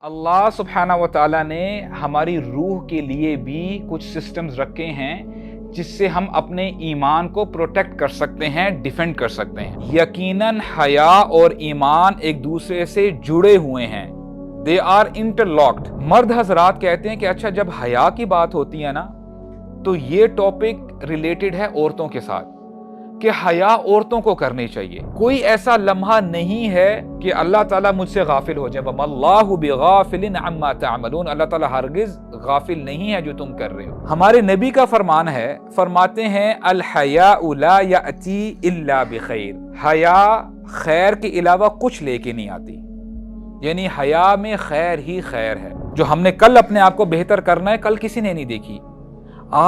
اللہ سبحانہ و تعالیٰ نے ہماری روح کے لیے بھی کچھ سسٹمز رکھے ہیں جس سے ہم اپنے ایمان کو پروٹیکٹ کر سکتے ہیں، ڈیفینڈ کر سکتے ہیں۔ یقیناً حیا اور ایمان ایک دوسرے سے جڑے ہوئے ہیں، دے آر انٹرلاکڈ۔ مرد حضرات کہتے ہیں کہ اچھا جب حیا کی بات ہوتی ہے نا تو یہ ٹاپک ریلیٹڈ ہے عورتوں کے ساتھ کہ حیا عورتوں کو کرنی چاہیے۔ کوئی ایسا لمحہ نہیں ہے کہ اللہ تعالیٰ مجھ سے غافل ہو جائے، وَمَا اللَّهُ بِغَافِلٍ عَمَّا تَعْمَلُونَ، اللہ تعالیٰ ہرگز غافل نہیں ہے جو تم کر رہے ہو۔ ہمارے نبی کا فرمان ہے، فرماتے ہیں الحیاء لا یأتی الا بخیر، حیا خیر کے علاوہ کچھ لے کے نہیں آتی، یعنی حیا میں خیر ہی خیر ہے۔ جو ہم نے کل اپنے آپ کو بہتر کرنا ہے، کل کسی نے نہیں دیکھی،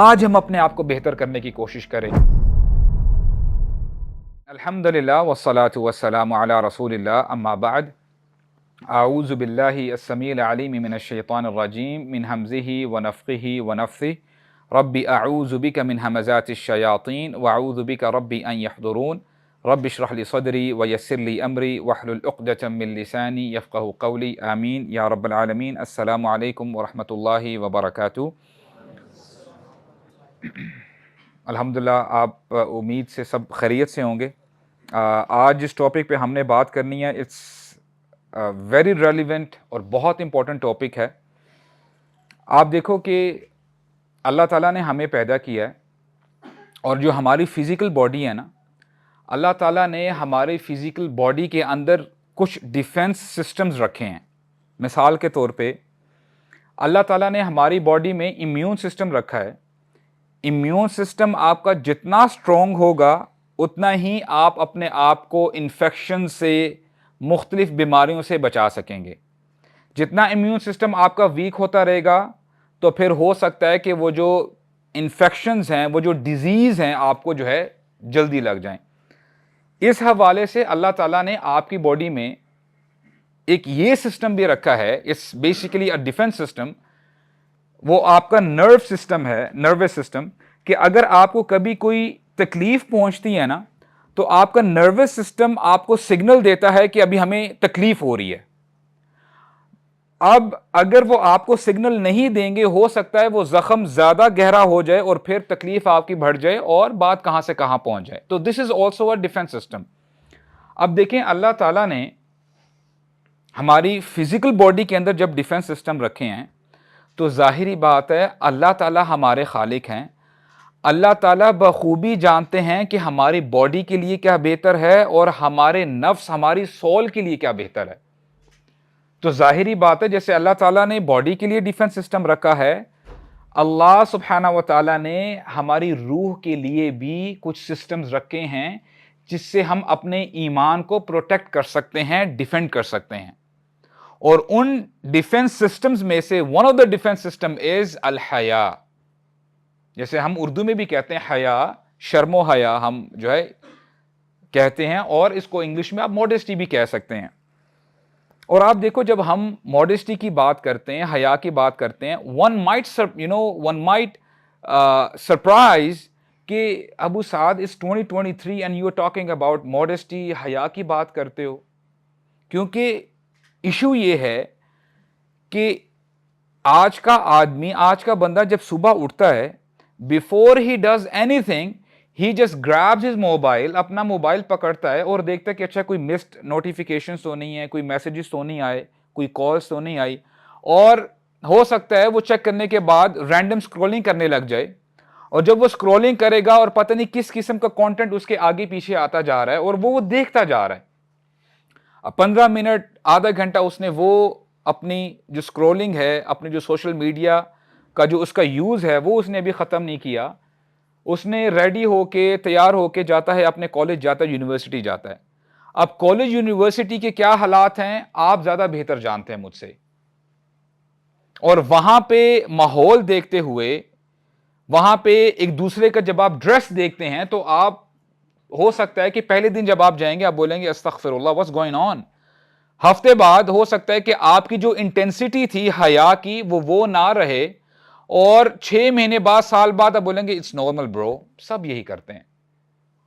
آج ہم اپنے آپ کو بہتر کرنے کی کوشش کریں۔ الحمدللہ والصلاة والسلام علی رسول اللہ، اما بعد، اعوذ باللہ السمیع العلیم من الشیطان الرجیم، من حمزہ ونفخہ ونفثہ، رب اعوذ بک من ہمزات الشیاطین واعوذ بک رب ان یحضرون، رب اشرح لی صدری ویسر لی امری واحلل عقدۃ من لسانی یفقہوا قولی، آمین یا رب العالمین۔ السلام علیکم ورحمۃ اللہ وبرکاتہ۔ الحمدللہ آپ امید سے سب خیریت سے ہوں گے۔ آج جس ٹاپک پہ ہم نے بات کرنی ہے، اٹس ویری ریلیونٹ اور بہت امپورٹنٹ ٹاپک ہے۔ آپ دیکھو کہ اللہ تعالیٰ نے ہمیں پیدا کیا ہے، اور جو ہماری فزیکل باڈی ہے نا، اللہ تعالیٰ نے ہماری فزیکل باڈی کے اندر کچھ ڈیفنس سسٹمز رکھے ہیں۔ مثال کے طور پہ اللہ تعالیٰ نے ہماری باڈی میں امیون سسٹم رکھا ہے۔ امیون سسٹم آپ کا جتنا اسٹرانگ ہوگا اتنا ہی آپ اپنے آپ کو انفیکشن سے، مختلف بیماریوں سے بچا سکیں گے۔ جتنا امیون سسٹم آپ کا ویک ہوتا رہے گا تو پھر ہو سکتا ہے کہ وہ جو انفیکشنز ہیں، وہ جو ڈیزیز ہیں، آپ کو جو ہے جلدی لگ جائیں۔ اس حوالے سے اللہ تعالیٰ نے آپ کی باڈی میں ایک یہ سسٹم بھی رکھا ہے، it's basically a defence system, وہ آپ کا نرو سسٹم ہے، نروس سسٹم، کہ اگر آپ کو کبھی کوئی تکلیف پہنچتی ہے نا تو آپ کا نروس سسٹم آپ کو سگنل دیتا ہے کہ ابھی ہمیں تکلیف ہو رہی ہے۔ اب اگر وہ آپ کو سگنل نہیں دیں گے، ہو سکتا ہے وہ زخم زیادہ گہرا ہو جائے اور پھر تکلیف آپ کی بڑھ جائے اور بات کہاں سے کہاں پہنچ جائے۔ تو this is also a defence system. اب دیکھیں اللہ تعالیٰ نے ہماری فزیکل باڈی کے اندر جب ڈیفنس سسٹم رکھے ہیں تو ظاہری بات ہے اللہ تعالیٰ ہمارے خالق ہیں، اللہ تعالیٰ بخوبی جانتے ہیں کہ ہماری باڈی کے لیے کیا بہتر ہے اور ہمارے نفس، ہماری سول کے لیے کیا بہتر ہے۔ تو ظاہری بات ہے جیسے اللہ تعالیٰ نے باڈی کے لیے ڈیفنس سسٹم رکھا ہے، اللہ سبحانہ و تعالیٰ نے ہماری روح کے لیے بھی کچھ سسٹمز رکھے ہیں جس سے ہم اپنے ایمان کو پروٹیکٹ کر سکتے ہیں، ڈیفینڈ کر سکتے ہیں۔ اور ان ڈیفنس سسٹمز میں سے one of the defence system is الحیا، جیسے ہم اردو میں بھی کہتے ہیں حیا، شرم و حیا ہم جو ہے کہتے ہیں، اور اس کو انگلش میں آپ موڈیسٹی بھی کہہ سکتے ہیں۔ اور آپ دیکھو جب ہم موڈیسٹی کی بات کرتے ہیں، حیا کی بات کرتے ہیں، ون مائٹ سرپرائز کہ ابو سعد اس 2023 and you are talking about modesty, حیا کی بات کرتے ہو۔ کیونکہ ایشو یہ ہے کہ آج کا آدمی، آج کا بندہ جب صبح اٹھتا ہے، before he does anything he just grabs his mobile, اپنا موبائل پکڑتا ہے اور دیکھتا ہے کہ اچھا کوئی مسڈ نوٹیفیکیشنز تو نہیں ہے، کوئی میسیجز تو نہیں آئے، کوئی کالز تو نہیں آئی، اور ہو سکتا ہے وہ چیک کرنے کے بعد رینڈم سکرولنگ کرنے لگ جائے، اور جب وہ سکرولنگ کرے گا اور پتہ نہیں کس قسم کا کانٹینٹ اس کے آگے پیچھے آتا جا رہا ہے اور وہ دیکھتا جا رہا ہے، اب 15 منٹ، آدھا گھنٹہ اس نے وہ اپنی جو سکرولنگ ہے، اپنی جو سوشل میڈیا کا جو اس کا یوز ہے وہ اس نے ابھی ختم نہیں کیا۔ اس نے ریڈی ہو کے، تیار ہو کے جاتا ہے، اپنے کالج جاتا ہے، یونیورسٹی جاتا ہے۔ اب کالج یونیورسٹی کے کیا حالات ہیں آپ زیادہ بہتر جانتے ہیں مجھ سے، اور وہاں پہ ماحول دیکھتے ہوئے، وہاں پہ ایک دوسرے کا جب آپ ڈریس دیکھتے ہیں تو آپ ہو سکتا ہے کہ پہلے دن جب آپ جائیں گے آپ بولیں گے استغفر اللہ واٹس گوئنگ آن۔ ہفتے بعد ہو سکتا ہے کہ آپ کی جو انٹینسٹی تھی حیا کی وہ نہ رہے، اور 6 مہینے بعد، سال بعد آپ بولیں گے اٹس نارمل برو، سب یہی کرتے ہیں،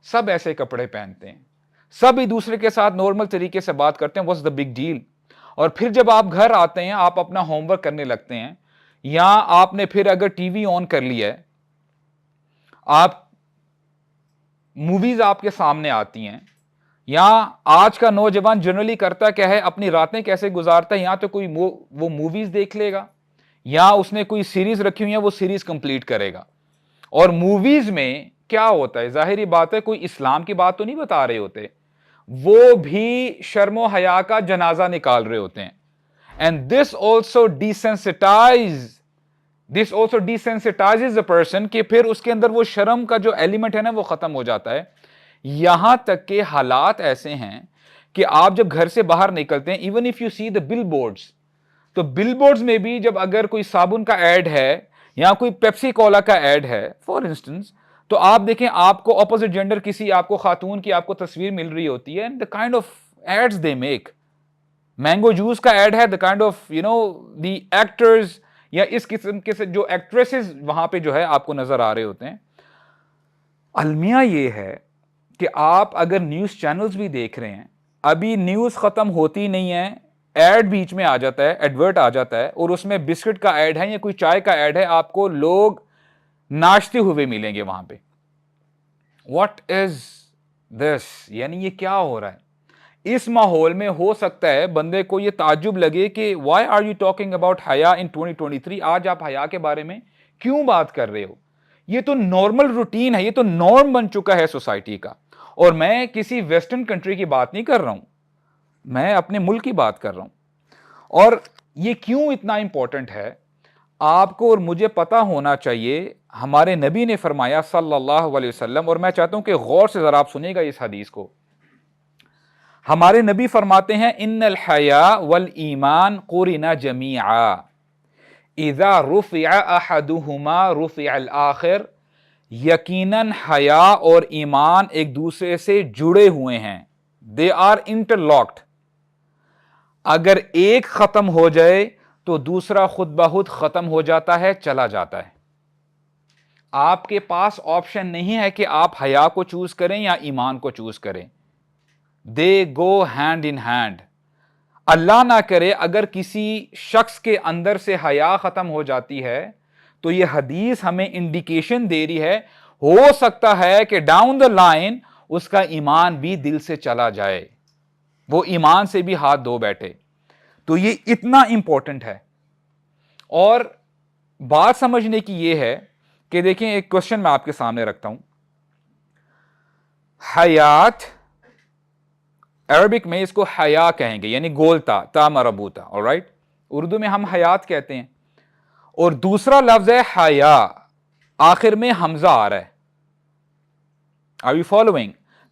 سب ایسے کپڑے پہنتے ہیں، سب ایک دوسرے کے ساتھ نارمل طریقے سے بات کرتے ہیں، واٹس دا بگ ڈیل۔ اور پھر جب آپ گھر آتے ہیں آپ اپنا ہوم ورک کرنے لگتے ہیں، یا آپ نے پھر اگر ٹی وی آن کر لیا ہے، آپ موویز آپ کے سامنے آتی ہیں، یا آج کا نوجوان جنرلی کرتا کیا ہے، اپنی راتیں کیسے گزارتا ہے، یا تو کوئی وہ موویز دیکھ لے گا، یا اس نے کوئی سیریز رکھی ہوئی ہے وہ سیریز کمپلیٹ کرے گا. اور موویز میں کیا ہوتا ہے، ظاہری بات ہے کوئی اسلام کی بات تو نہیں بتا رہے ہوتے، وہ بھی شرم و حیا کا جنازہ نکال رہے ہوتے ہیں. And this also desensitises a person, کہ پھر اس کے اندر وہ شرم کا جو ایلیمنٹ ہے نا وہ ختم ہو جاتا ہے. یہاں تک کہ حالات ایسے ہیں کہ آپ جب گھر سے باہر نکلتے ہیں، even if you see the billboards, تو بل بورڈز میں بھی جب اگر کوئی صابن کا ایڈ ہے یا کوئی پیپسی کولا کا ایڈ ہے فار انسٹنس، تو آپ دیکھیں آپ کو اپوزٹ جینڈر کسی آپ کو خاتون کی آپ کو تصویر مل رہی ہوتی ہے، and the kind of ads they make, mango juice کا ایڈ ہے، the kind of the actors یا اس قسم کے جو ایکٹریسز وہاں پہ جو ہے آپ کو نظر آ رہے ہوتے ہیں. المیہ یہ ہے کہ آپ اگر نیوز چینلز بھی دیکھ رہے ہیں، ابھی نیوز ختم ہوتی نہیں ہے، ایڈ بیچ میں آ جاتا ہے، ایڈورٹ آ جاتا ہے، اور اس میں بسکٹ کا ایڈ ہے یا کوئی چائے کا ایڈ ہے، آپ کو لوگ ناچتے ہوئے ملیں گے وہاں پہ. واٹ از دس؟ یعنی یہ کیا ہو رہا ہے؟ اس ماحول میں ہو سکتا ہے بندے کو یہ تعجب لگے کہ why are you talking about حیا ان 2023، آج آپ حیا کے بارے میں کیوں بات کر رہے ہو؟ یہ تو نارمل روٹین ہے، یہ تو نارم بن چکا ہے سوسائٹی کا. اور میں کسی ویسٹرن کنٹری کی بات نہیں کر رہا ہوں، میں اپنے ملک کی بات کر رہا ہوں. اور یہ کیوں اتنا امپورٹنٹ ہے آپ کو اور مجھے پتا ہونا چاہیے. ہمارے نبی نے فرمایا صلی اللہ علیہ وسلم، اور میں چاہتا ہوں کہ غور سے ذرا آپ سنیں گا اس حدیث کو. ہمارے نبی فرماتے ہیں ان الحیاء والایمان قرنا جمیعا اذا رفع احدہما رفع الاخر، یقیناً حیا اور ایمان ایک دوسرے سے جڑے ہوئے ہیں، دے آر انٹرلاکڈ. اگر ایک ختم ہو جائے تو دوسرا خود بخود ختم ہو جاتا ہے، چلا جاتا ہے. آپ کے پاس آپشن نہیں ہے کہ آپ حیا کو چوز کریں یا ایمان کو چوز کریں. دے گو ہینڈ ان ہینڈ. اللہ نہ کرے اگر کسی شخص کے اندر سے حیا ختم ہو جاتی ہے تو یہ حدیث ہمیں انڈیکیشن دے رہی ہے، ہو سکتا ہے کہ ڈاؤن دا لائن اس کا ایمان بھی دل سے چلا جائے، وہ ایمان سے بھی ہاتھ دھو بیٹھے. تو یہ اتنا امپورٹنٹ ہے. اور بات سمجھنے کی یہ ہے کہ دیکھیں ایک کوشچن میں آپ کے سامنے رکھتا ہوں. حیات عربک میں اس کو حیا کہیں گے، یعنی گولتا تا مربوطہ، alright؟ اردو میں ہم حیات کہتے ہیں. اور دوسرا لفظ ہے حیا، آخر میں حمزہ آ رہا ہے. Are you following؟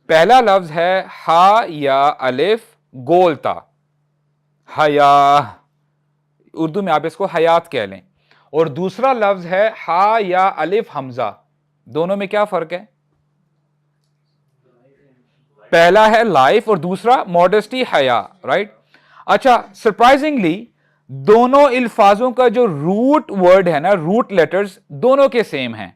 پہلا لفظ ہے ہا یا الف گولتا، حیا، اردو میں آپ اس کو حیات کہہ لیں. اور دوسرا لفظ ہے ہا یا الف حمزہ. دونوں میں کیا فرق ہے؟ پہلا ہے لائف اور دوسرا ماڈسٹی حیا، رائٹ؟ اچھا، سرپرائزنگلی دونوں الفاظوں کا جو روٹ ورڈ ہے نا، روٹ لیٹرز دونوں کے سیم ہیں.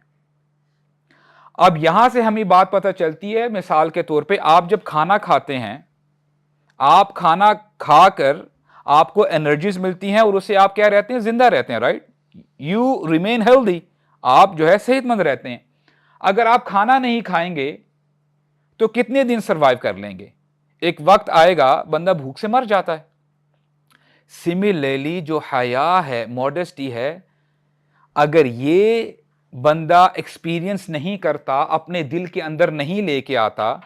اب یہاں سے ہمیں بات پتہ چلتی ہے، مثال کے طور پہ آپ جب کھانا کھاتے ہیں، آپ کھانا کھا کر آپ کو انرجیز ملتی ہیں اور اس سے آپ کیا رہتے ہیں؟ زندہ رہتے ہیں، رائٹ؟ یو ریمین ہیلدی، آپ جو ہے صحت مند رہتے ہیں. اگر آپ کھانا نہیں کھائیں گے تو کتنے دن سروائیو کر لیں گے؟ ایک وقت آئے گا بندہ بھوک سے مر جاتا ہے. سملرلی جو حیا ہے، ماڈسٹی ہے، اگر یہ بندہ ایکسپیرینس نہیں کرتا، اپنے دل کے اندر نہیں لے کے آتا،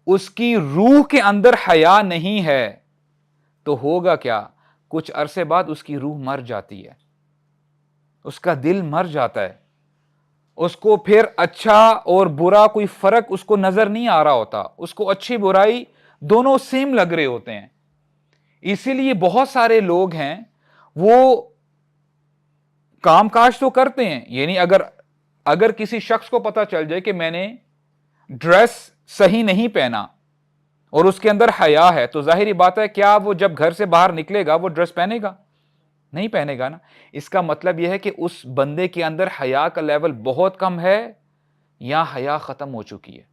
اس کی روح کے اندر حیا نہیں ہے، تو ہوگا کیا؟ کچھ عرصے بعد اس کی روح مر جاتی ہے، اس کا دل مر جاتا ہے، اس کو پھر اچھا اور برا کوئی فرق اس کو نظر نہیں آ رہا ہوتا، اس کو اچھی برائی دونوں سیم لگ رہے ہوتے ہیں. اسی لیے بہت سارے لوگ ہیں وہ کام کاج تو کرتے ہیں، یعنی اگر کسی شخص کو پتا چل جائے کہ میں نے ڈریس صحیح نہیں پہنا اور اس کے اندر حیا ہے، تو ظاہری بات ہے کیا وہ جب گھر سے باہر نکلے گا وہ ڈریس پہنے گا؟ نہیں پہنے گا نا. اس کا مطلب یہ ہے کہ اس بندے کے اندر حیا کا لیول بہت کم ہے یا حیا ختم ہو چکی ہے.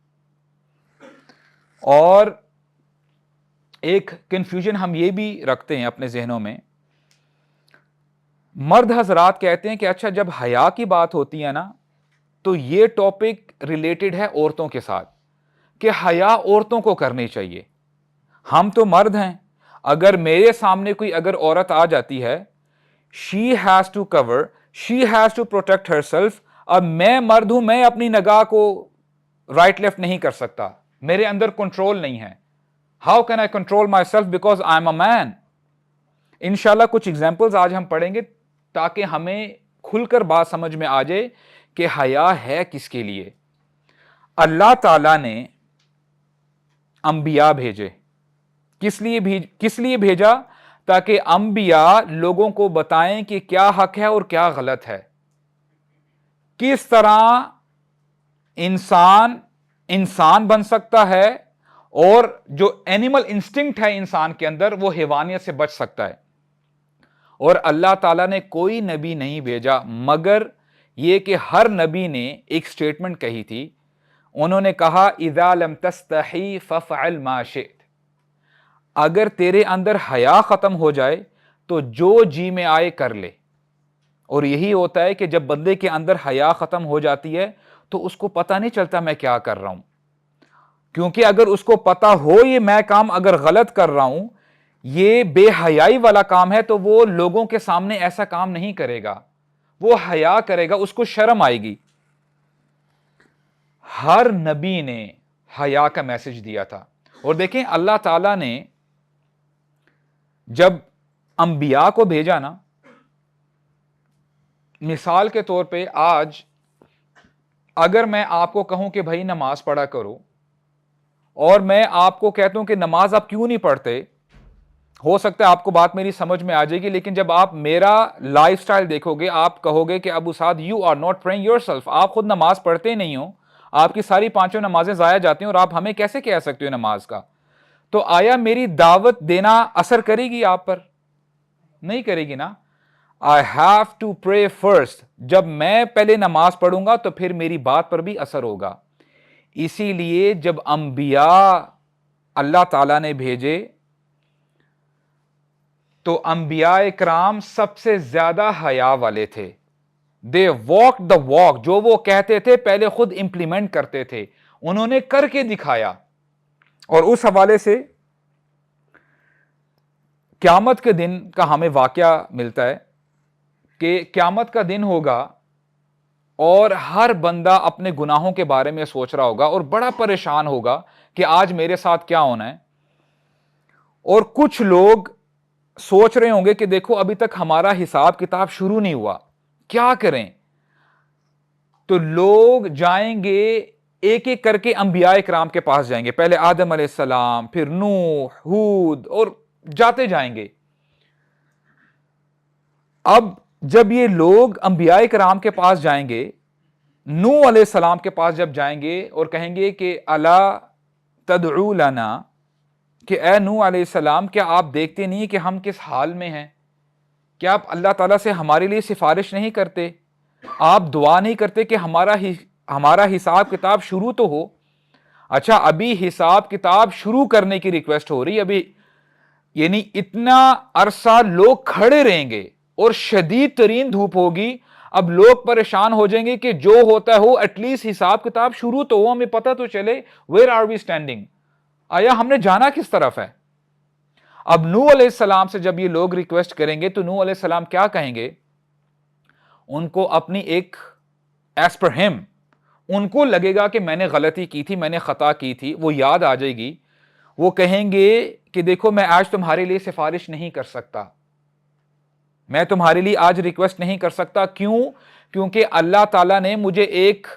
اور ایک کنفیوژن ہم یہ بھی رکھتے ہیں اپنے ذہنوں میں، مرد حضرات کہتے ہیں کہ اچھا جب حیا کی بات ہوتی ہے نا تو یہ ٹاپک ریلیٹڈ ہے عورتوں کے ساتھ، کہ حیا عورتوں کو کرنی چاہیے، ہم تو مرد ہیں، اگر میرے سامنے کوئی اگر عورت آ جاتی ہے، she has to cover, she has to protect herself, اب میں مرد ہوں، میں اپنی نگاہ کو رائٹ لیفٹ نہیں کر سکتا، میرے اندر کنٹرول نہیں ہے، how can I control myself because I am a man. انشاءاللہ کچھ ایگزامپلز آج ہم پڑھیں گے تاکہ ہمیں کھل کر بات سمجھ میں آ جائے کہ حیا ہے کس کے لیے. اللہ تعالیٰ نے انبیاء بھیجے، کس لیے بھیجا؟ تاکہ انبیاء لوگوں کو بتائیں کہ کیا حق ہے اور کیا غلط ہے، کس طرح انسان بن سکتا ہے، اور جو اینیمل انسٹنکٹ ہے انسان کے اندر وہ حیوانیت سے بچ سکتا ہے. اور اللہ تعالیٰ نے کوئی نبی نہیں بھیجا مگر یہ کہ ہر نبی نے ایک سٹیٹمنٹ کہی تھی، انہوں نے کہا اذا لم تستحی فافعل ما شئت، اگر تیرے اندر حیا ختم ہو جائے تو جو جی میں آئے کر لے. اور یہی ہوتا ہے کہ جب بندے کے اندر حیا ختم ہو جاتی ہے تو اس کو پتہ نہیں چلتا میں کیا کر رہا ہوں، کیونکہ اگر اس کو پتا ہو یہ میں کام اگر غلط کر رہا ہوں، یہ بے حیائی والا کام ہے، تو وہ لوگوں کے سامنے ایسا کام نہیں کرے گا، وہ حیا کرے گا، اس کو شرم آئے گی. ہر نبی نے حیا کا میسج دیا تھا. اور دیکھیں اللہ تعالیٰ نے جب انبیاء کو بھیجا نا، مثال کے طور پہ آج اگر میں آپ کو کہوں کہ بھائی نماز پڑھا کرو، اور میں آپ کو کہتا ہوں کہ نماز آپ کیوں نہیں پڑھتے، ہو سکتا ہے آپ کو بات میری سمجھ میں آ جائے گی، لیکن جب آپ میرا لائف سٹائل دیکھو گے آپ کہو گے کہ Abu Saad you are not praying yourself, آپ خود نماز پڑھتے نہیں ہو، آپ کی ساری پانچوں نمازیں ضائع جاتی ہیں اور آپ ہمیں کیسے کہہ سکتے ہو نماز کا؟ تو آیا میری دعوت دینا اثر کرے گی آپ پر؟ نہیں کرے گی نا. I have to pray first، جب میں پہلے نماز پڑھوں گا تو پھر میری بات پر بھی اثر ہوگا. اسی لیے جب انبیاء اللہ تعالیٰ نے بھیجے تو انبیاء کرام سب سے زیادہ حیا والے تھے. They walked the walk، جو وہ کہتے تھے پہلے خود امپلیمنٹ کرتے تھے، انہوں نے کر کے دکھایا. اور اس حوالے سے قیامت کے دن کا ہمیں واقعہ ملتا ہے کہ قیامت کا دن ہوگا اور ہر بندہ اپنے گناہوں کے بارے میں سوچ رہا ہوگا اور بڑا پریشان ہوگا کہ آج میرے ساتھ کیا ہونا ہے. اور کچھ لوگ سوچ رہے ہوں گے کہ دیکھو ابھی تک ہمارا حساب کتاب شروع نہیں ہوا، کیا کریں؟ تو لوگ جائیں گے ایک ایک کر کے انبیاء کرام کے پاس جائیں گے، پہلے آدم علیہ السلام، پھر نوح، ہود، اور جاتے جائیں گے. اب جب یہ لوگ انبیاء کرام کے پاس جائیں گے، نوح علیہ السلام کے پاس جب جائیں گے اور کہیں گے کہ الا تدعو لنا، کہ اے نوح علیہ السلام کیا آپ دیکھتے نہیں کہ ہم کس حال میں ہیں؟ کیا آپ اللہ تعالیٰ سے ہمارے لیے سفارش نہیں کرتے؟ آپ دعا نہیں کرتے کہ ہمارا حساب کتاب شروع تو ہو؟ اچھا ابھی حساب کتاب شروع کرنے کی ریکویسٹ ہو رہی، ابھی یعنی اتنا عرصہ لوگ کھڑے رہیں گے اور شدید ترین دھوپ ہوگی، اب لوگ پریشان ہو جائیں گے کہ جو ہوتا ہے ہو، ایٹ لیسٹ حساب کتاب شروع تو ہو، ہمیں پتہ تو چلے ویئر آر وی اسٹینڈنگ، آیا ہم نے جانا کس طرف ہے. اب نوح علیہ السلام سے جب یہ لوگ ریکویسٹ کریں گے تو نوح علیہ السلام کیا کہیں گے؟ ان کو اپنی ایک ایز پر ہم، ان کو لگے گا کہ میں نے غلطی کی تھی، میں نے خطا کی تھی، وہ یاد آ جائے گی. وہ کہیں گے کہ دیکھو میں آج تمہارے لیے سفارش نہیں کر سکتا، میں تمہارے لیے آج ریکویسٹ نہیں کر سکتا. کیوں؟ کیونکہ اللہ تعالیٰ نے مجھے ایک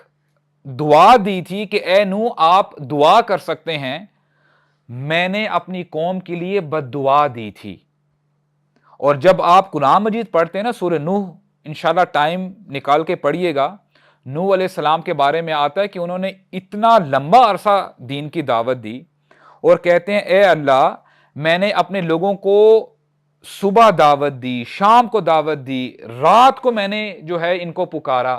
دعا دی تھی کہ اے نوح آپ دعا کر سکتے ہیں، میں نے اپنی قوم کے لیے بد دعا دی تھی. اور جب آپ قرآن مجید پڑھتے ہیں نا سورہ نوح، انشاءاللہ ٹائم نکال کے پڑھیے گا، نوح علیہ السلام کے بارے میں آتا ہے کہ انہوں نے اتنا لمبا عرصہ دین کی دعوت دی اور کہتے ہیں اے اللہ میں نے اپنے لوگوں کو صبح دعوت دی، شام کو دعوت دی، رات کو میں نے جو ہے ان کو پکارا،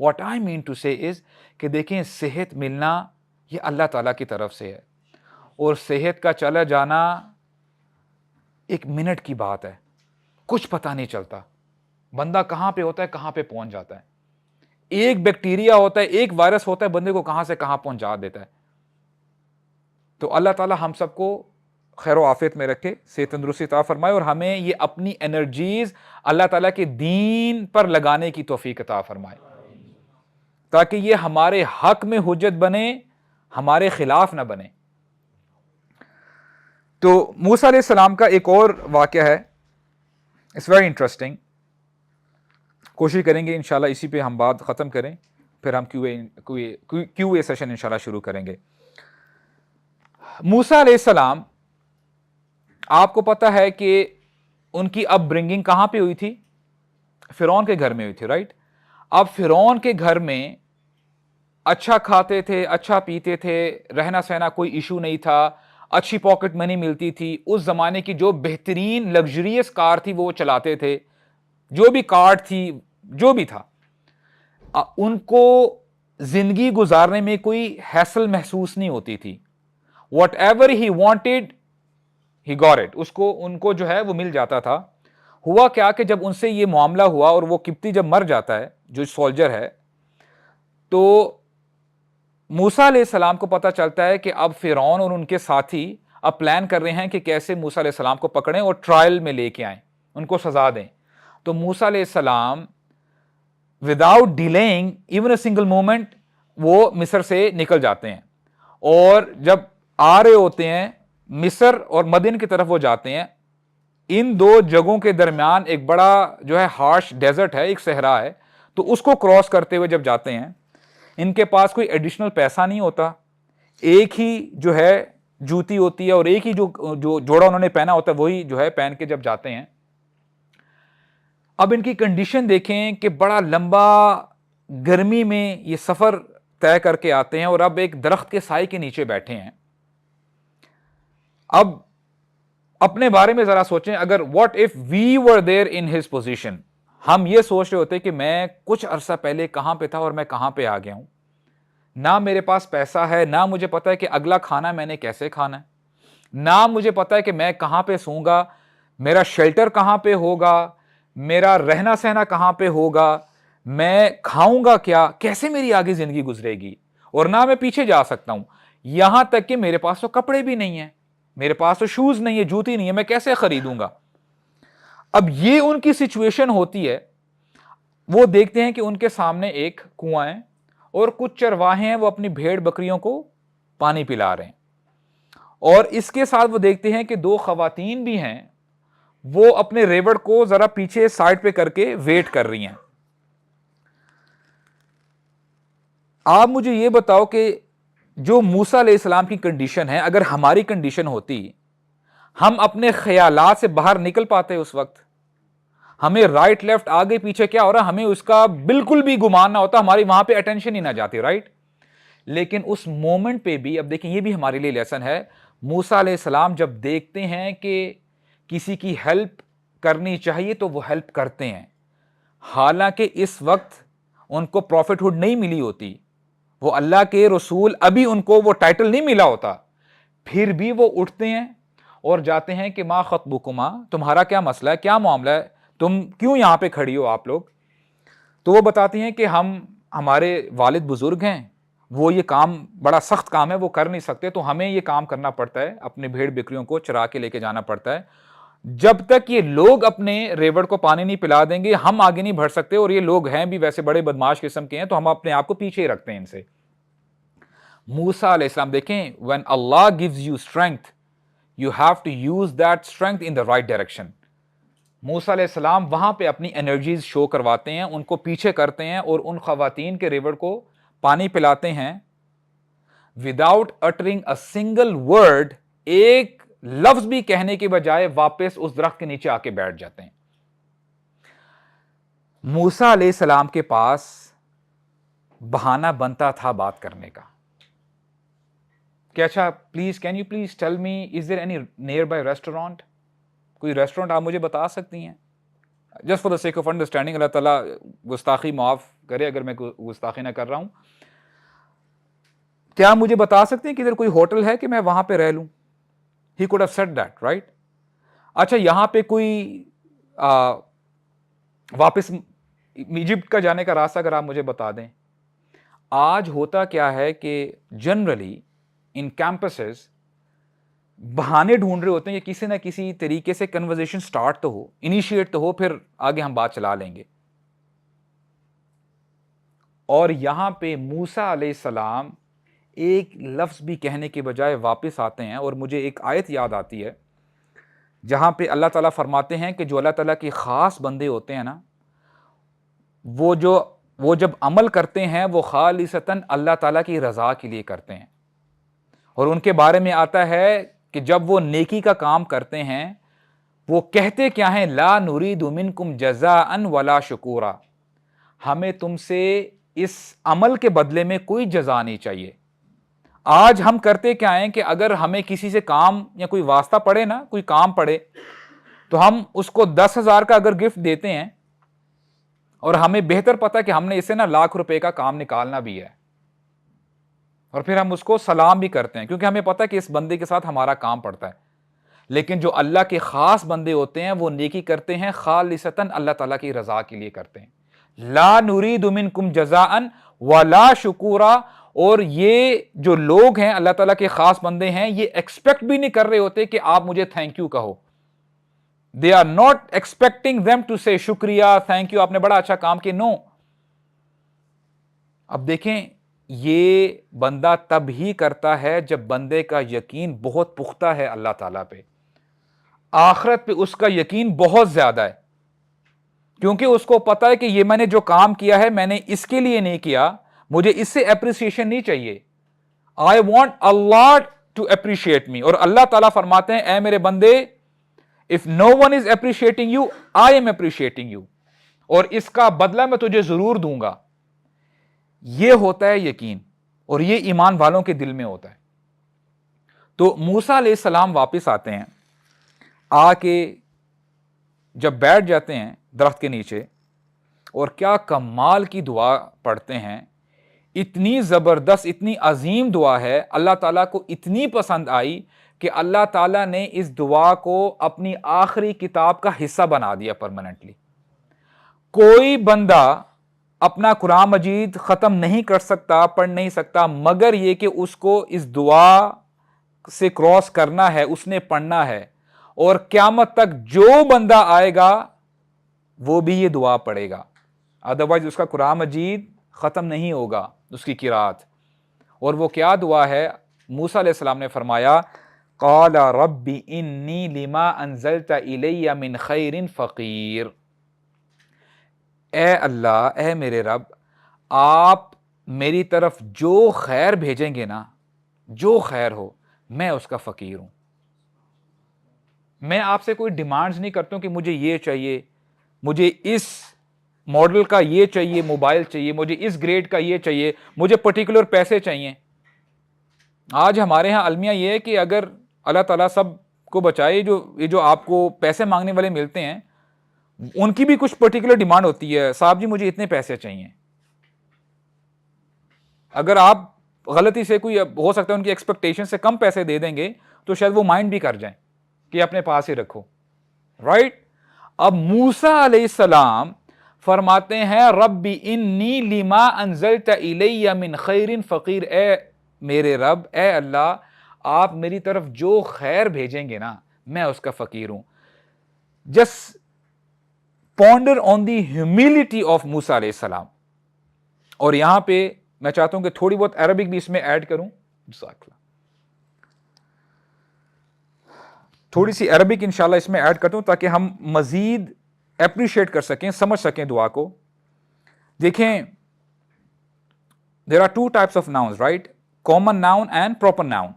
واٹ آئی مین ٹو سے از کہ دیکھیں صحت ملنا یہ اللہ تعالیٰ کی طرف سے ہے، اور صحت کا چلا جانا ایک منٹ کی بات ہے، کچھ پتہ نہیں چلتا بندہ کہاں پہ ہوتا ہے کہاں پہ پہنچ جاتا ہے، ایک بیکٹیریا ہوتا ہے، ایک وائرس ہوتا ہے، بندے کو کہاں سے کہاں پہنچا دیتا ہے۔ تو اللہ تعالیٰ ہم سب کو خیر و عافیت میں رکھے، صحت تندرستی عطا فرمائے، اور ہمیں یہ اپنی انرجیز اللہ تعالیٰ کے دین پر لگانے کی توفیق عطا فرمائے، تاکہ یہ ہمارے حق میں حجت بنے، ہمارے خلاف نہ بنے۔ تو موسیٰ علیہ السلام کا ایک اور واقعہ ہے، اٹس ویری انٹرسٹنگ، کوشش کریں گے انشاءاللہ اسی پہ ہم بات ختم کریں، پھر ہم کیو اے سیشن انشاءاللہ شروع کریں گے۔ موسیٰ علیہ السلام، آپ کو پتہ ہے کہ ان کی اپ برنگنگ کہاں پہ ہوئی تھی؟ فرعون کے گھر میں ہوئی تھی، رائٹ؟ اب فرعون کے گھر میں اچھا کھاتے تھے، اچھا پیتے تھے، رہنا سہنا کوئی ایشو نہیں تھا، اچھی پاکٹ منی ملتی تھی، اس زمانے کی جو بہترین لگژریس کار تھی وہ چلاتے تھے، جو بھی کارڈ تھی، جو بھی تھا، ان کو زندگی گزارنے میں کوئی ہیسل محسوس نہیں ہوتی تھی۔ Whatever he wanted he got it, ان کو جو ہے وہ مل جاتا تھا۔ ہوا کیا کہ جب ان سے یہ معاملہ ہوا اور وہ قبطی جب مر جاتا ہے جو سولجر ہے، تو موسیٰ علیہ السلام کو پتہ چلتا ہے کہ اب فرعون اور ان کے ساتھی اب پلان کر رہے ہیں کہ کیسے موسیٰ علیہ السلام کو پکڑیں اور ٹرائل میں لے کے آئیں، ان کو سزا دیں۔ تو موسیٰ علیہ السلام without delaying even a single moment وہ مصر سے نکل جاتے ہیں، اور جب آ رہے ہوتے ہیں مصر اور مدین کی طرف وہ جاتے ہیں، ان دو جگہوں کے درمیان ایک بڑا جو ہے ہارش ڈیزرٹ ہے، ایک صحرا ہے، تو اس کو کراس کرتے ہوئے جب جاتے ہیں، ان کے پاس کوئی ایڈیشنل پیسہ نہیں ہوتا، ایک ہی جو ہے جوتی ہوتی ہے اور ایک ہی جو جوڑا انہوں نے پہنا ہوتا ہے وہی جو ہے پہن کے جب جاتے ہیں۔ اب ان کی کنڈیشن دیکھیں کہ بڑا لمبا گرمی میں یہ سفر طے کر کے آتے ہیں، اور اب ایک درخت کے سائے کے نیچے بیٹھے ہیں۔ اب اپنے بارے میں ذرا سوچیں، اگر what if we were there in his position, ہم یہ سوچ رہے ہوتے کہ میں کچھ عرصہ پہلے کہاں پہ تھا اور میں کہاں پہ آ گیا ہوں، نہ میرے پاس پیسہ ہے، نہ مجھے پتا ہے کہ اگلا کھانا میں نے کیسے کھانا ہے، نہ مجھے پتا ہے کہ میں کہاں پہ سوں گا، میرا شیلٹر کہاں پہ ہوگا، میرا رہنا سہنا کہاں پہ ہوگا، میں کھاؤں گا کیا، کیسے میری آگے زندگی گزرے گی، اور نہ میں پیچھے جا سکتا ہوں، یہاں تک کہ میرے پاس تو کپڑے بھی نہیں ہیں، میرے پاس تو شوز نہیں ہے، جوتی نہیں ہے، میں کیسے خریدوں گا۔ اب یہ ان کی سچویشن ہوتی ہے، وہ دیکھتے ہیں کہ ان کے سامنے ایک کنواں ہے اور کچھ چرواہے ہیں، وہ اپنی بھیڑ بکریوں کو پانی پلا رہے ہیں، اور اس کے ساتھ وہ دیکھتے ہیں کہ دو خواتین بھی ہیں، وہ اپنے ریوڑ کو ذرا پیچھے سائڈ پہ کر کے ویٹ کر رہی ہیں۔ آپ مجھے یہ بتاؤ کہ جو موسیٰ علیہ السلام کی کنڈیشن ہے، اگر ہماری کنڈیشن ہوتی، ہم اپنے خیالات سے باہر نکل پاتے؟ اس وقت ہمیں رائٹ لیفٹ آگے پیچھے کیا ہو رہا، ہمیں اس کا بالکل بھی گمان نہ ہوتا، ہماری وہاں پہ اٹینشن ہی نہ جاتی، رائٹ؟ لیکن اس مومنٹ پہ بھی، اب دیکھیں یہ بھی ہمارے لیے لیسن ہے، موسیٰ علیہ السلام جب دیکھتے ہیں کہ کسی کی ہیلپ کرنی چاہیے تو وہ ہیلپ کرتے ہیں، حالانکہ اس وقت ان کو پروفٹ ہوڈ نہیں ملی ہوتی، وہ اللہ کے رسول، ابھی ان کو وہ ٹائٹل نہیں ملا ہوتا، پھر بھی وہ اٹھتے ہیں اور جاتے ہیں کہ ما خطبکما، تمہارا کیا مسئلہ ہے، کیا معاملہ ہے، تم کیوں یہاں پہ کھڑی ہو آپ لوگ؟ تو وہ بتاتی ہیں کہ ہمارے والد بزرگ ہیں، وہ یہ کام بڑا سخت کام ہے، وہ کر نہیں سکتے، تو ہمیں یہ کام کرنا پڑتا ہے، اپنے بھیڑ بکریوں کو چرا کے لے کے جانا پڑتا ہے، جب تک یہ لوگ اپنے ریوڑ کو پانی نہیں پلا دیں گے ہم آگے نہیں بڑھ سکتے، اور یہ لوگ ہیں بھی ویسے بڑے بدماش قسم کے ہیں، تو ہم اپنے آپ کو پیچھے ہی رکھتے ہیں ان سے۔ موسیٰ علیہ السلام دیکھیں، when Allah gives you strength you have to use that strength in the right direction۔ موسیٰ علیہ السلام وہاں پہ اپنی انرجیز شو کرواتے ہیں، ان کو پیچھے کرتے ہیں اور ان خواتین کے ریوڑ کو پانی پلاتے ہیں، without uttering a single word, ایک لفظ بھی کہنے کے بجائے واپس اس درخت کے نیچے آ کے بیٹھ جاتے ہیں۔ موسیٰ علیہ السلام کے پاس بہانہ بنتا تھا بات کرنے کا کہ اچھا please can you please tell me is there any nearby restaurant, کوئی ریسٹورینٹ آپ مجھے بتا سکتی ہیں؟ Just for the sake of understanding, اللہ تعالیٰ گستاخی معاف کرے اگر میں گستاخی نہ کر رہا ہوں. کیا مجھے بتا سکتے ہیں کہ ادھر کوئی ہوٹل ہے کہ میں وہاں پہ رہ لوں؟ He could have said that, right? اچھا یہاں پہ کوئی واپس ایجپٹ کا جانے کا راستہ اگر آپ مجھے بتا دیں. آج ہوتا کیا ہے کہ جنرلی ان کیمپسز بہانے ڈھونڈ رہے ہوتے ہیں کہ کسی نہ کسی طریقے سے کنورزیشن سٹارٹ تو ہو, انیشیٹ تو ہو, پھر آگے ہم بات چلا لیں گے. اور یہاں پہ موسیٰ علیہ السلام ایک لفظ بھی کہنے کے بجائے واپس آتے ہیں, اور مجھے ایک آیت یاد آتی ہے جہاں پہ اللہ تعالیٰ فرماتے ہیں کہ جو اللہ تعالیٰ کے خاص بندے ہوتے ہیں نا, وہ جب عمل کرتے ہیں وہ خالصتاً اللہ تعالیٰ کی رضا کے لیے کرتے ہیں. اور ان کے بارے میں آتا ہے کہ جب وہ نیکی کا کام کرتے ہیں وہ کہتے کیا ہیں, لا نرید منکم جزاء ولا شکورا, ہمیں تم سے اس عمل کے بدلے میں کوئی جزا نہیں چاہیے. آج ہم کرتے کیا ہیں کہ اگر ہمیں کسی سے کام یا کوئی واسطہ پڑے نا, کوئی کام پڑے, تو ہم اس کو 10,000 کا اگر گفٹ دیتے ہیں اور ہمیں بہتر پتا کہ ہم نے اسے نا ₹1,00,000 کا کام نکالنا بھی ہے, اور پھر ہم اس کو سلام بھی کرتے ہیں کیونکہ ہمیں پتا کہ اس بندے کے ساتھ ہمارا کام پڑتا ہے. لیکن جو اللہ کے خاص بندے ہوتے ہیں وہ نیکی کرتے ہیں خالصتاً اللہ تعالیٰ کی رضا کے لیے کرتے ہیں. لا نرید منکم جزاء ولا شکورا. اور یہ جو لوگ ہیں اللہ تعالیٰ کے خاص بندے ہیں, یہ ایکسپیکٹ بھی نہیں کر رہے ہوتے کہ آپ مجھے تھینک یو کہو. They are not expecting them to say شکریہ, تھینک یو, آپ نے بڑا اچھا کام کیا. نو. اب دیکھیں یہ بندہ تب ہی کرتا ہے جب بندے کا یقین بہت پختہ ہے اللہ تعالیٰ پہ, آخرت پہ اس کا یقین بہت زیادہ ہے, کیونکہ اس کو پتا ہے کہ یہ میں نے جو کام کیا ہے میں نے اس کے لیے نہیں کیا, مجھے اس سے اپریسیشن نہیں چاہیے. I want Allah to appreciate me. اور اللہ تعالیٰ فرماتے ہیں اے میرے بندے, if no one is appreciating you, I am appreciating you. اور اس کا بدلہ میں تجھے ضرور دوں گا. یہ ہوتا ہے یقین, اور یہ ایمان والوں کے دل میں ہوتا ہے. تو موسیٰ علیہ السلام واپس آتے ہیں, آ کے جب بیٹھ جاتے ہیں درخت کے نیچے, اور کیا کمال کی دعا پڑھتے ہیں. اتنی زبردست, اتنی عظیم دعا ہے, اللہ تعالیٰ کو اتنی پسند آئی کہ اللہ تعالیٰ نے اس دعا کو اپنی آخری کتاب کا حصہ بنا دیا پرماننٹلی. کوئی بندہ اپنا قرآن مجید ختم نہیں کر سکتا, پڑھ نہیں سکتا, مگر یہ کہ اس کو اس دعا سے کراس کرنا ہے, اس نے پڑھنا ہے, اور قیامت تک جو بندہ آئے گا وہ بھی یہ دعا پڑھے گا, ادروائز اس کا قرآن مجید ختم نہیں ہوگا, اس کی قرات. اور وہ کیا دعا ہے؟ موسیٰ علیہ السلام نے فرمایا قال رب انی لما انزلت الی من خیر فقیر. اے اللہ, اے میرے رب, آپ میری طرف جو خیر بھیجیں گے نا, جو خیر ہو, میں اس کا فقیر ہوں. میں آپ سے کوئی ڈیمانڈز نہیں کرتا ہوں کہ مجھے یہ چاہیے, مجھے اس ماڈل کا یہ چاہیے, موبائل چاہیے, مجھے اس گریڈ کا یہ چاہیے, مجھے پرٹیکولر پیسے چاہیے. آج ہمارے ہاں المیہ یہ ہے کہ اگر اللہ تعالیٰ سب کو بچائے, یہ جو آپ کو پیسے مانگنے والے ملتے ہیں ان کی بھی کچھ پرٹیکولر ڈیمانڈ ہوتی ہے, صاحب جی مجھے اتنے پیسے چاہیے. اگر آپ غلطی سے, کوئی ہو سکتا ہے ان کی ایکسپیکٹیشن سے کم پیسے دے دیں گے تو شاید وہ مائنڈ بھی کر جائیں کہ اپنے پاس ہی رکھو, رائٹ. اب موسیٰ علیہ السلام فرماتے ہیں رب انی لما انزلت الی من خیر فقیر. اے میرے رب, اے اللہ, آپ میری طرف جو خیر بھیجیں گے نا میں اس کا فقیر ہوں. Just ponder on the humility of موسیٰ علیہ السلام. اور یہاں پہ میں چاہتا ہوں کہ تھوڑی بہت عربک بھی اس میں ایڈ کروں, تھوڑی سی عربک انشاءاللہ اس میں ایڈ کرتا ہوں تاکہ ہم مزید اپریشیٹ کر سکیں, سمجھ سکیں دعا کو. دیکھیں there are two types of nouns, right? Common noun and proper noun.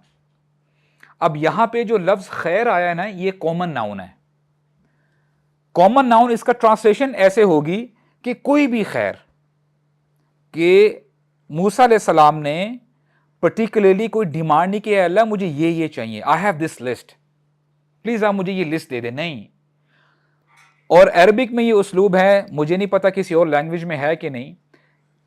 اب یہاں پہ جو لفظ خیر آیا ہے نا, یہ کامن ناؤن ہے. کامن ناؤن اس کا ٹرانسلیشن ایسے ہوگی کہ کوئی بھی خیر, کہ موسیٰ علیہ السلام نے پرٹیکولرلی کوئی ڈیمانڈ نہیں کہ اللہ مجھے یہ چاہیے, I have this list, please آپ مجھے یہ لسٹ دے دیں, نہیں. اور عربک میں یہ اسلوب ہے, مجھے نہیں پتا کسی اور لینگویج میں ہے کہ نہیں,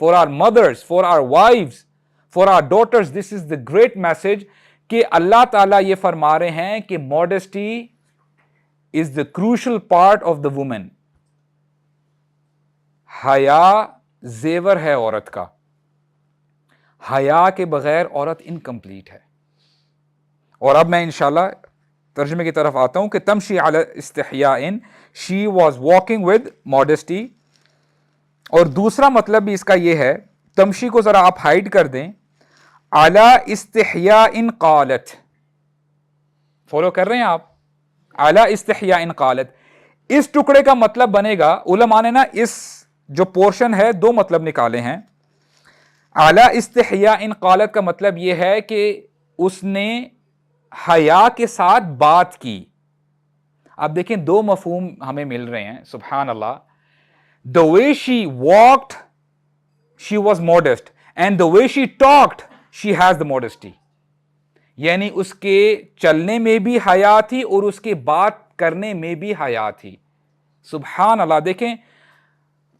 for our mothers, for our wives, for our daughters. This is the great message کہ اللہ تعالیٰ یہ فرما رہے ہیں کہ modesty is the crucial part of the woman. حیا زیور ہے عورت کا. حیا کے بغیر عورت انکمپلیٹ ہے. اور اب میں انشاءاللہ ترجمے کی طرف آتا ہوں کہ تمشی علی استحیاء، she was walking with modesty. اور دوسرا مطلب بھی اس کا یہ ہے، تمشی کو ذرا آپ ہائڈ کر دیں، علی استحیاء قالت. فالو کر رہے ہیں آپ؟ علی استحیاء قالت. اس ٹکڑے کا مطلب بنے گا، علماء نے نا اس جو پورشن ہے دو مطلب نکالے ہیں. علی استحیاء قالت کا مطلب یہ ہے کہ اس نے حیا کے ساتھ بات کی. اب دیکھیں دو مفہوم ہمیں مل رہے ہیں، سبحان اللہ. The way she walked, she was modest, and the way she talked, she has the modesty. یعنی اس کے چلنے میں بھی حیا تھی اور اس کے بات کرنے میں بھی حیا تھی. سبحان اللہ. دیکھیں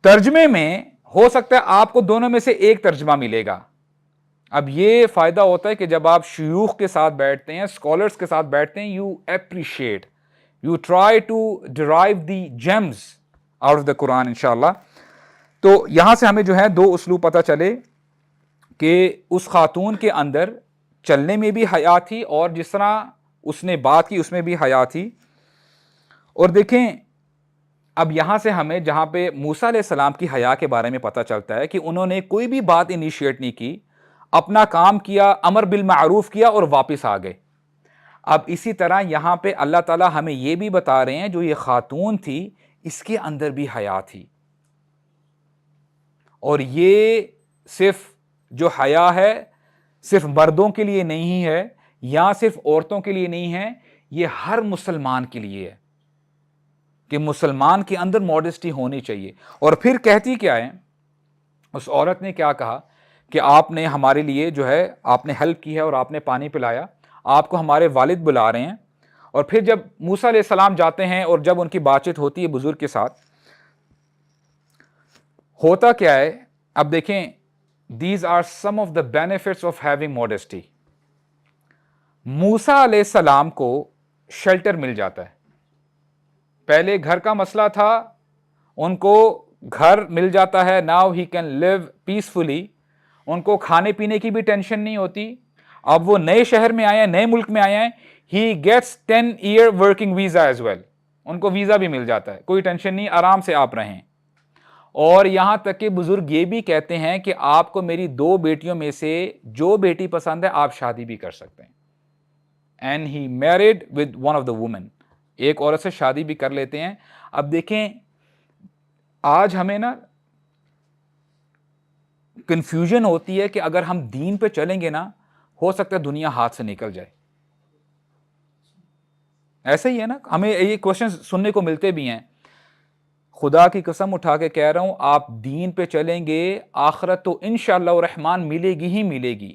ترجمے میں ہو سکتا ہے آپ کو دونوں میں سے ایک ترجمہ ملے گا. اب یہ فائدہ ہوتا ہے کہ جب آپ شیوخ کے ساتھ بیٹھتے ہیں، اسکالرس کے ساتھ بیٹھتے ہیں، you appreciate, you try to drive the gems out of the قرآن انشاءاللہ. تو یہاں سے ہمیں جو ہے دو اسلوب پتہ چلے کہ اس خاتون کے اندر چلنے میں بھی حیا تھی اور جس طرح اس نے بات کی اس میں بھی حیا تھی. اور دیکھیں اب یہاں سے ہمیں جہاں پہ موسیٰ علیہ السلام کی حیا کے بارے میں پتہ چلتا ہے کہ انہوں نے کوئی بھی بات انیشیٹ نہیں کی، اپنا کام کیا، امر بالمعروف کیا اور واپس آ گئے. اب اسی طرح یہاں پہ اللہ تعالیٰ ہمیں یہ بھی بتا رہے ہیں جو یہ خاتون تھی اس کے اندر بھی حیا تھی. اور یہ صرف جو حیا ہے صرف مردوں کے لیے نہیں ہے یا صرف عورتوں کے لیے نہیں ہے، یہ ہر مسلمان کے لیے ہے کہ مسلمان کے اندر ماڈسٹی ہونی چاہیے. اور پھر کہتی کیا ہے اس عورت نے، کیا کہا کہ آپ نے ہمارے لیے جو ہے آپ نے ہیلپ کی ہے اور آپ نے پانی پلایا، آپ کو ہمارے والد بلا رہے ہیں. اور پھر جب موسیٰ علیہ السلام جاتے ہیں اور جب ان کی بات چیت ہوتی ہے بزرگ کے ساتھ، ہوتا کیا ہے اب دیکھیں. These are some of the benefits of having modesty. موسیٰ علیہ السلام کو شیلٹر مل جاتا ہے. پہلے گھر کا مسئلہ تھا، ان کو گھر مل جاتا ہے. Now he can live peacefully. ان کو کھانے پینے کی بھی ٹینشن نہیں ہوتی. اب وہ نئے شہر میں آئے ہیں، نئے ملک میں آئے ہیں. He gets 10-year working visa as well. ان کو ویزا بھی مل جاتا ہے، کوئی ٹینشن نہیں، آرام سے آپ رہیں. اور یہاں تک کہ بزرگ یہ بھی کہتے ہیں کہ آپ کو میری دو بیٹیوں میں سے جو بیٹی پسند ہے آپ شادی بھی کر سکتے ہیں. And he married with one of the woman. ایک عورت سے شادی بھی کر لیتے ہیں. اب دیکھیں آج ہمیں نا کنفیوژن ہوتی ہے کہ اگر ہم دین پہ چلیں گے نا ہو سکتا ہے دنیا ہاتھ سے نکل جائے. ایسا ہی ہے نا، ہمیں یہ کوشچن سننے کو ملتے بھی ہیں. خدا کی قسم اٹھا کے کہہ رہا ہوں، آپ دین پہ چلیں گے آخرت تو انشاءاللہ الرحمن ملے گی ہی ملے گی.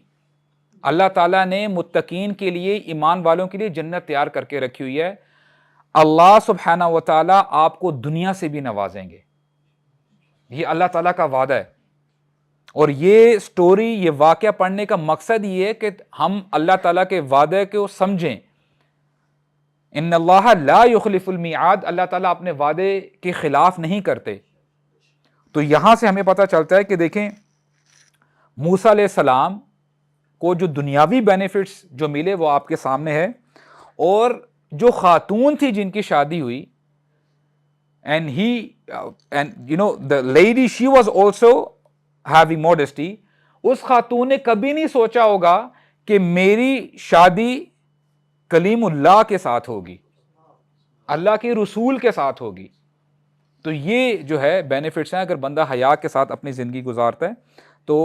اللہ تعالیٰ نے متقین کے لیے، ایمان والوں کے لیے جنت تیار کر کے رکھی ہوئی ہے. اللہ سبحانہ و تعالیٰ آپ کو دنیا سے بھی نوازیں گے، یہ اللہ تعالیٰ کا وعدہ ہے. اور یہ سٹوری، یہ واقعہ پڑھنے کا مقصد یہ ہے کہ ہم اللہ تعالیٰ کے وعدے کو سمجھیں. ان اللہ لا یخلف المیعاد. اللہ تعالیٰ اپنے وعدے کے خلاف نہیں کرتے. تو یہاں سے ہمیں پتہ چلتا ہے کہ دیکھیں موسیٰ علیہ السلام کو جو دنیاوی بینیفٹس جو ملے وہ آپ کے سامنے ہے. اور جو خاتون تھی جن کی شادی ہوئی، and you know the lady, she was also having modesty. اس خاتون نے کبھی نہیں سوچا ہوگا کہ میری شادی کلیم اللہ کے ساتھ ہوگی، اللہ کے رسول کے ساتھ ہوگی. تو یہ جو ہے بینیفٹس ہیں. اگر بندہ حیا کے ساتھ اپنی زندگی گزارتا ہے تو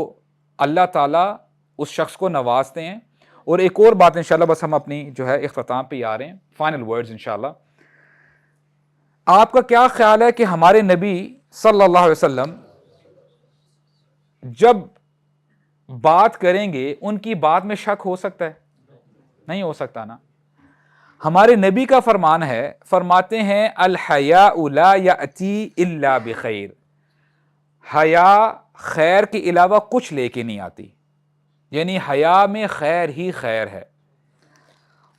اللہ تعالیٰ اس شخص کو نوازتے ہیں. اور ایک اور بات انشاءاللہ، بس ہم اپنی جو ہے اختتام پہ آ رہے ہیں، فائنل ورڈز انشاءاللہ. آپ کا کیا خیال ہے کہ ہمارے نبی صلی اللہ علیہ وسلم جب بات کریں گے ان کی بات میں شک ہو سکتا ہے؟ نہیں ہو سکتا نا. ہمارے نبی کا فرمان ہے، فرماتے ہیں الحیاء لا یأتی الا بخیر. حیا خیر کے علاوہ کچھ لے کے نہیں آتی، یعنی حیا میں خیر ہی خیر ہے۔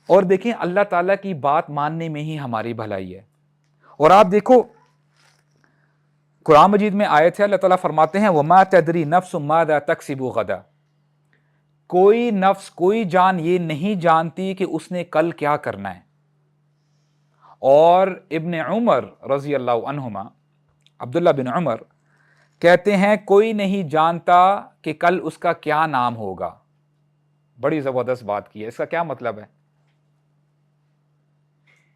اور دیکھیں اللہ تعالیٰ کی بات ماننے میں ہی ہماری بھلائی ہے۔ اور آپ دیکھو قرآن مجید میں آیت ہے، اللہ تعالیٰ فرماتے ہیں وَمَا تَدْرِي نَفْسٌ مَاذَا تَكْسِبُ غَدًا، کوئی نفس، کوئی جان یہ نہیں جانتی کہ اس نے کل کیا کرنا ہے۔ اور ابن عمر رضی اللہ عنہما، عبداللہ بن عمر کہتے ہیں کوئی نہیں جانتا کہ کل اس کا کیا نام ہوگا۔ بڑی زبردست بات کی ہے۔ اس کا کیا مطلب ہے؟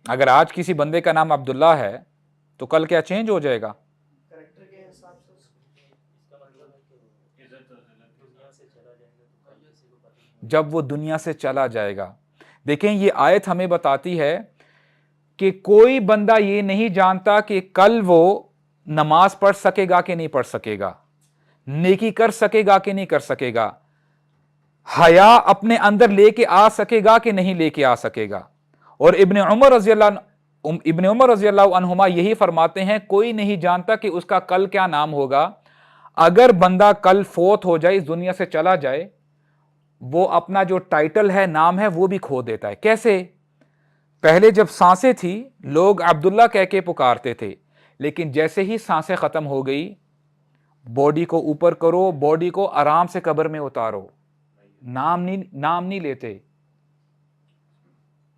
اگر آج کسی بندے کا نام عبداللہ ہے تو کل کیا چینج ہو جائے گا؟ جب وہ دنیا سے چلا جائے گا۔ دیکھیں یہ آیت ہمیں بتاتی ہے کہ کوئی بندہ یہ نہیں جانتا کہ کل وہ نماز پڑھ سکے گا کہ نہیں پڑھ سکے گا، نیکی کر سکے گا کہ نہیں کر سکے گا، حیا اپنے اندر لے کے آ سکے گا کہ نہیں لے کے آ سکے گا۔ اور ابن عمر رضی اللہ عنہما یہی فرماتے ہیں کوئی نہیں جانتا کہ اس کا کل کیا نام ہوگا۔ اگر بندہ کل فوت ہو جائے، اس دنیا سے چلا جائے، وہ اپنا جو ٹائٹل ہے، نام ہے، وہ بھی کھو دیتا ہے۔ کیسے؟ پہلے جب سانسیں تھی لوگ عبداللہ کہہ کے پکارتے تھے، لیکن جیسے ہی سانسیں ختم ہو گئی، باڈی کو اوپر کرو، باڈی کو آرام سے قبر میں اتارو، نام نہیں لیتے،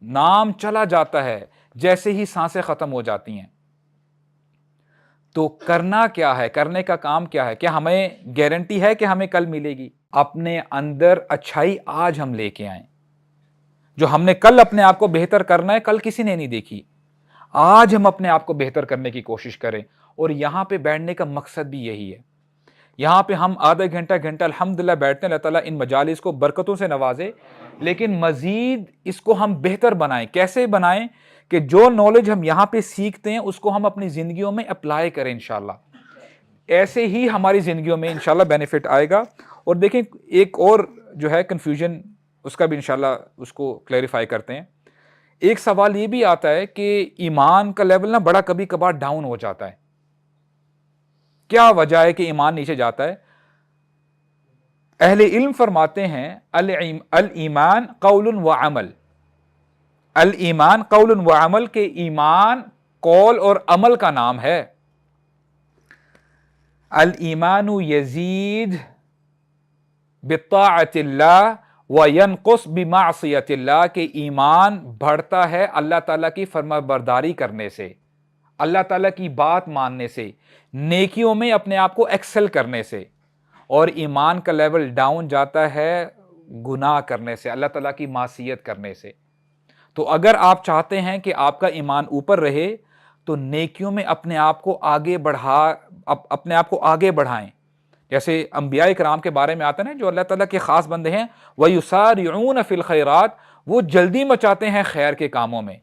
نام چلا جاتا ہے جیسے ہی سانسیں ختم ہو جاتی ہیں۔ تو کرنا کیا ہے؟ کرنے کا کام کیا ہے؟ کیا ہمیں گارنٹی ہے کہ ہمیں کل ملے گی؟ اپنے اندر اچھائی آج ہم لے کے آئیں۔ جو ہم نے کل اپنے آپ کو بہتر کرنا ہے، کل کسی نے نہیں دیکھی، آج ہم اپنے آپ کو بہتر کرنے کی کوشش کریں۔ اور یہاں پہ بیٹھنے کا مقصد بھی یہی ہے۔ یہاں پہ ہم آدھا گھنٹہ الحمدللہ بیٹھتے ہیں، اللہ تعالیٰ ان مجالس کو برکتوں سے نوازے، لیکن مزید اس کو ہم بہتر بنائیں۔ کیسے بنائیں؟ کہ جو نالج ہم یہاں پہ سیکھتے ہیں اس کو ہم اپنی زندگیوں میں اپلائی کریں انشاءاللہ۔ ایسے ہی ہماری زندگیوں میں انشاءاللہ بینیفٹ آئے گا۔ اور دیکھیں ایک اور جو ہے کنفیوژن، اس کا بھی انشاءاللہ اس کو کلیریفائی کرتے ہیں۔ ایک سوال یہ بھی آتا ہے کہ ایمان کا لیول بڑا کبھی کبھار ڈاؤن ہو جاتا ہے۔ کیا وجہ ہے کہ ایمان نیچے جاتا ہے؟ اہل علم فرماتے ہیں الایمان قول و عمل، الایمان قول و عمل، کے ایمان قول اور عمل کا نام ہے۔ الایمان یزید بطاعت اللہ وینقص بمعصیت اللہ، کہ ایمان بڑھتا ہے اللہ تعالیٰ کی فرما برداری کرنے سے، اللہ تعالیٰ کی بات ماننے سے، نیکیوں میں اپنے آپ کو ایکسل کرنے سے، اور ایمان کا لیول ڈاؤن جاتا ہے گناہ کرنے سے، اللہ تعالیٰ کی معصیت کرنے سے۔ تو اگر آپ چاہتے ہیں کہ آپ کا ایمان اوپر رہے تو نیکیوں میں اپنے آپ کو آگے بڑھائیں۔ جیسے انبیاء کرام کے بارے میں آتا ہے نا، جو اللہ تعالیٰ کے خاص بندے ہیں، وَيُسَارِعُونَ فِي الْخَيْرَاتِ، وہ جلدی مچاتے ہیں خیر کے کاموں میں۔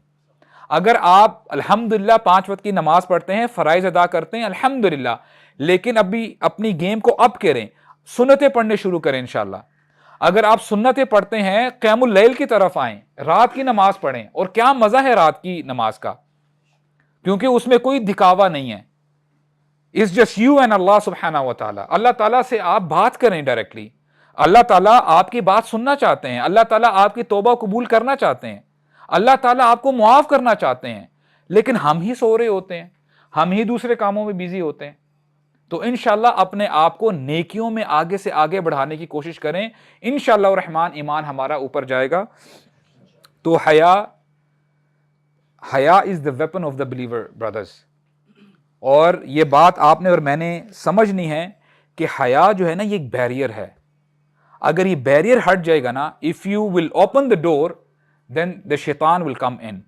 اگر آپ الحمدللہ 5 وقت کی نماز پڑھتے ہیں، فرائض ادا کرتے ہیں الحمدللہ، لیکن ابھی اپنی گیم کو اپ کریں، سنتیں پڑھنے شروع کریں انشاءاللہ۔ اگر آپ سنتیں پڑھتے ہیں، قیام اللیل کی طرف آئیں، رات کی نماز پڑھیں، اور کیا مزہ ہے رات کی نماز کا، کیونکہ اس میں کوئی دکھاوا نہیں ہے۔ It's just you and Allah سبحانہ و تعالیٰ۔ اللہ تعالیٰ سے آپ بات کریں ڈائریکٹلی، اللہ تعالیٰ آپ کی بات سننا چاہتے ہیں، اللہ تعالیٰ آپ کی توبہ قبول کرنا چاہتے ہیں، اللہ تعالیٰ آپ کو معاف کرنا چاہتے ہیں، لیکن ہم ہی سو رہے ہوتے ہیں، ہم ہی دوسرے کاموں میں بیزی ہوتے ہیں۔ تو انشاءاللہ اپنے آپ کو نیکیوں میں آگے سے آگے بڑھانے کی کوشش کریں، انشاءاللہ الرحمن ایمان ہمارا اوپر جائے گا۔ تو حیا از the weapon of the believer brothers۔ اور یہ بات آپ نے اور میں نے سمجھنی ہے کہ حیا جو ہے نا، یہ ایک بیریئر ہے۔ اگر یہ بیریئر ہٹ جائے گا نا، if you will open the door then the shaitan will come in۔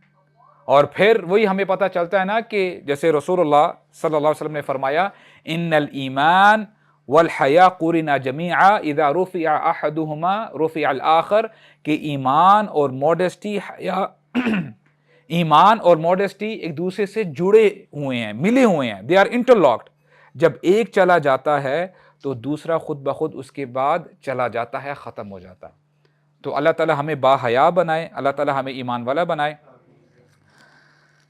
اور پھر وہی ہمیں پتہ چلتا ہے نا کہ جیسے رسول اللہ صلی اللہ علیہ وسلم نے فرمایا ان الایمان والحیا قرنا جمیعا اذا رفع احدہما رفع الاخر، کہ ایمان اور موڈسٹی، حیا ایمان اور موڈسٹی ایک دوسرے سے جڑے ہوئے ہیں، ملے ہوئے ہیں، they are interlocked۔ جب ایک چلا جاتا ہے تو دوسرا خود بخود اس کے بعد چلا جاتا ہے، ختم ہو جاتا ہے۔ تو اللہ تعالی ہمیں با حیا بنائے، اللہ تعالی ہمیں ایمان والا بنائے۔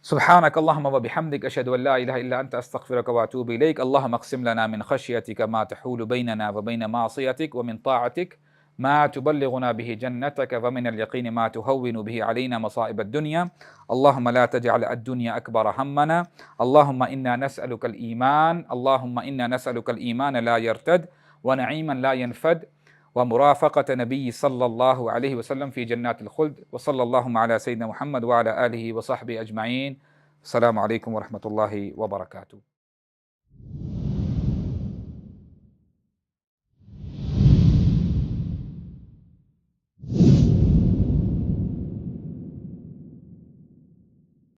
سبحانك اللهم وبحمدك أشهد أن لا إله إلا أنت أستغفرك وأتوب إليك اللهم اقسم لنا من خشيتك ما تحول بيننا وبين معصيتك ومن طاعتك ما تبلغنا به جنتك ومن اليقين ما تهون به علينا مصائب الدنيا اللهم لا تجعل الدنيا أكبر همنا اللهم إنا نسألك الإيمان لا يرتد ونعيما لا ينفد ومرافقة نبي صلى الله عليه وسلم في جنات الخلد وصلى اللهم على سيدنا محمد وعلى آله وصحبه أجمعين السلام عليكم ورحمة الله وبركاته.